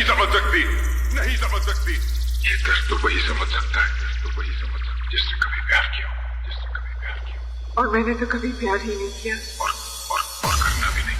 नहीं समझ सकती, नहीं समझ सकती। ये दर्द तो वही समझ सकता है, तो वही समझ सकता है जिससे कभी प्यार किया हो, जिससे कभी प्यार किया हो। और मैंने तो कभी प्यार ही नहीं किया और करना भी नहीं।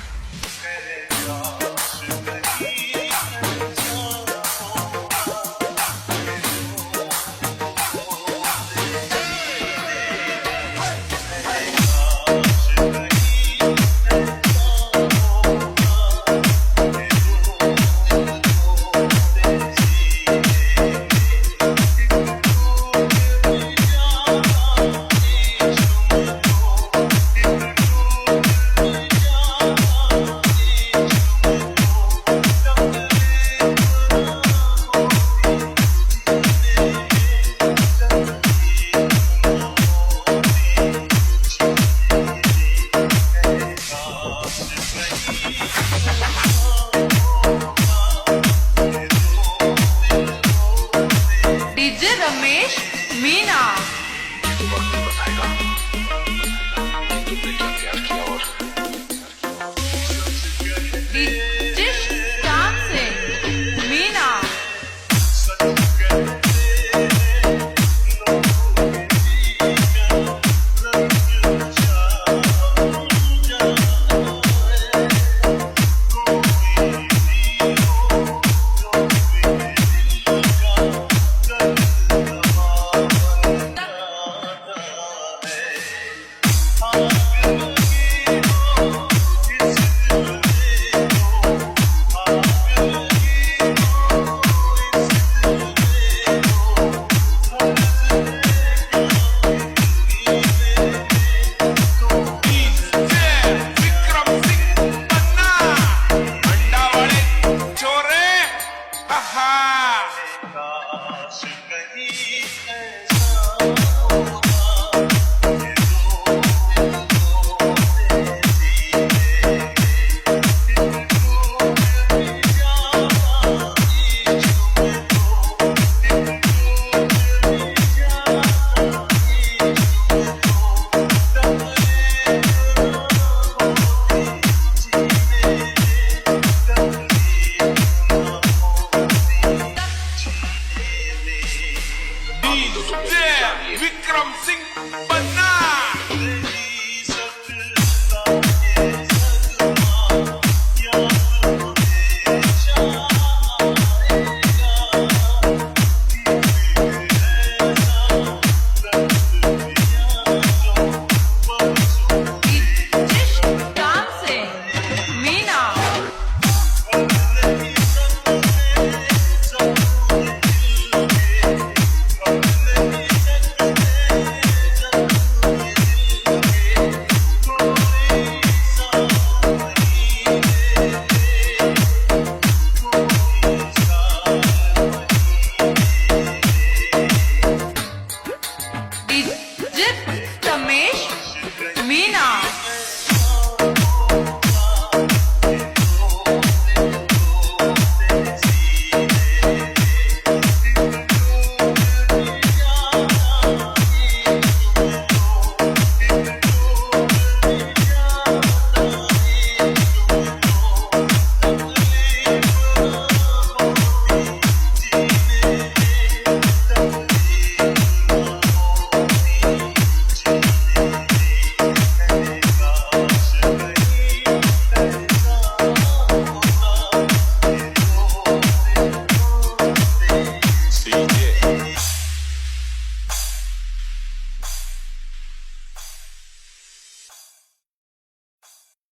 डीजे रमेश मीना। वक्त बताएगा तुमने क्या प्यार किया। और डीजे श्याम सिंह मीना। हा